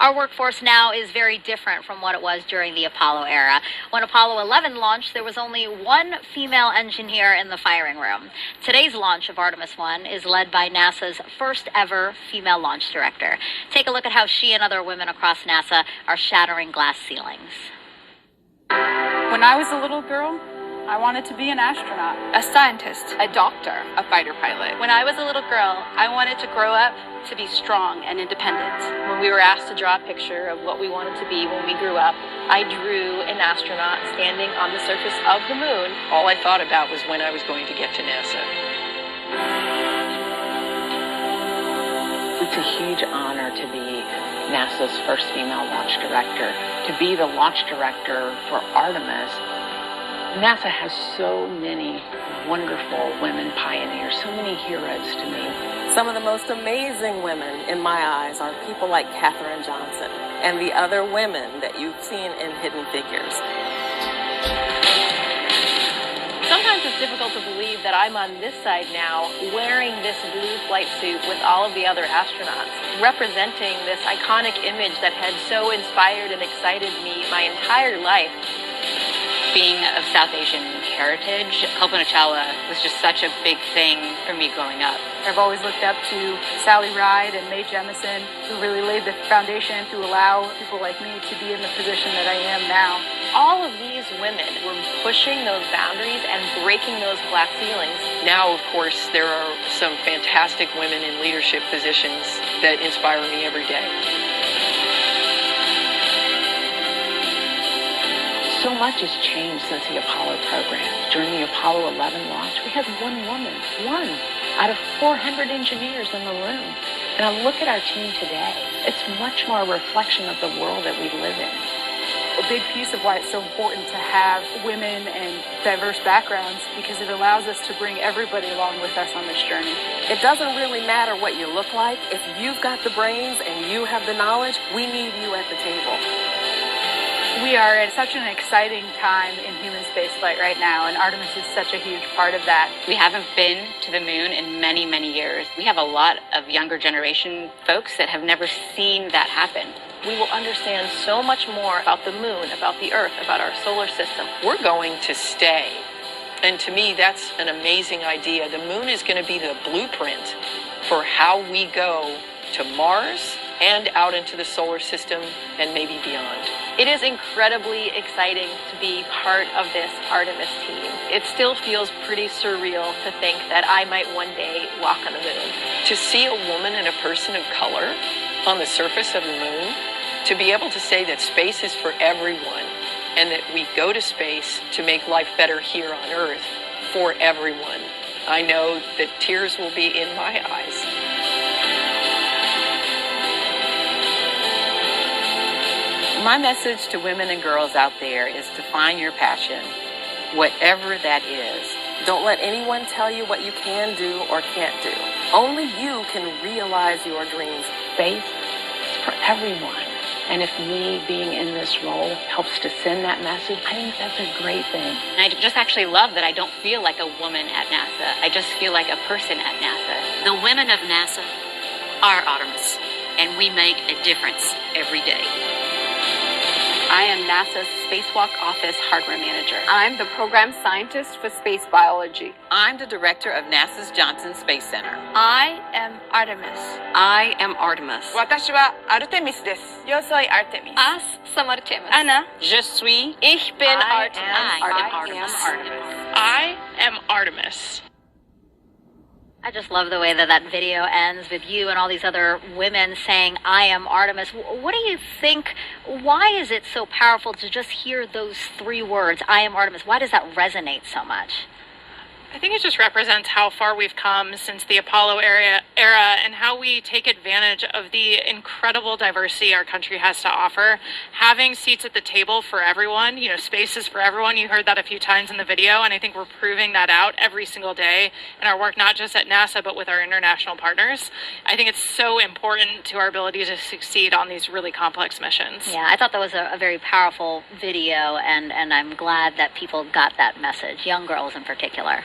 Our workforce now is very different from what it was during the Apollo era. When Apollo 11 launched, there was only one female engineer in the firing room. Today's launch of Artemis 1 is led by NASA's first ever female launch director. Take a look at how she and other women across NASA are shattering glass ceilings. When I was a little girl, I wanted to be an astronaut, a scientist, a doctor, a fighter pilot. When I was a little girl, I wanted to grow up to be strong and independent. When we were asked to draw a picture of what we wanted to be when we grew up, I drew an astronaut standing on the surface of the moon. All I thought about was when I was going to get to NASA. It's a huge honor to be NASA's first female launch director, to be the launch director for Artemis. NASA has so many wonderful women pioneers, so many heroes to me. Some of the most amazing women in my eyes are people like Katherine Johnson and the other women that you've seen in Hidden Figures. Sometimes it's difficult to believe that I'm on this side now wearing this blue flight suit with all of the other astronauts, representing this iconic image that had so inspired and excited me my entire life. Being of South Asian heritage, Kalpana Chawla was just such a big thing for me growing up. I've always looked up to Sally Ride and Mae Jemison, who really laid the foundation to allow people like me to be in the position that I am now. All of these women were pushing those boundaries and breaking those glass ceilings. Now, of course, there are some fantastic women in leadership positions that inspire me every day. So much has changed since the Apollo program. During the Apollo 11 launch, we had one woman, one out of 400 engineers in the room. And I look at our team today, it's much more a reflection of the world that we live in. A big piece of why it's so important to have women and diverse backgrounds, because it allows us to bring everybody along with us on this journey. It doesn't really matter what you look like. If you've got the brains and you have the knowledge, we need you at the table. We are at such an exciting time in human spaceflight right now, and Artemis is such a huge part of that. We haven't been to the moon in many, many years. We have a lot of younger generation folks that have never seen that happen. We will understand so much more about the moon, about the Earth, about our solar system. We're going to stay. And to me, that's an amazing idea. The moon is going to be the blueprint for how we go to Mars and out into the solar system and maybe beyond. It is incredibly exciting to be part of this Artemis team. It still feels pretty surreal to think that I might one day walk on the moon. To see a woman and a person of color on the surface of the moon, to be able to say that space is for everyone and that we go to space to make life better here on Earth for everyone, I know that tears will be in my eyes. My message to women and girls out there is to find your passion, whatever that is. Don't let anyone tell you what you can do or can't do. Only you can realize your dreams. Faith is for everyone. And if me being in this role helps to send that message, I think that's a great thing. And I just actually love that I don't feel like a woman at NASA. I just feel like a person at NASA. The women of NASA are Artemis, and we make a difference every day. I am NASA's Spacewalk Office Hardware Manager. I'm the Program Scientist for Space Biology. I'm the Director of NASA's Johnson Space Center. I am Artemis. I am Artemis. 私はアルテミスです。Yo soy Artemis. Us, some Artemis. Ana. Je suis. Ich bin Artemis. I am Artemis. I just love the way that that video ends with you and all these other women saying, I am Artemis. What do you think? Why is it so powerful to just hear those three words, I am Artemis? Why does that resonate so much? I think it just represents how far we've come since the Apollo era and how we take advantage of the incredible diversity our country has to offer. Having seats at the table for everyone, spaces for everyone. You heard that a few times in the video, and I think we're proving that out every single day in our work, not just at NASA, but with our international partners. I think it's so important to our ability to succeed on these really complex missions. Yeah, I thought that was a very powerful video, and I'm glad that people got that message, young girls in particular.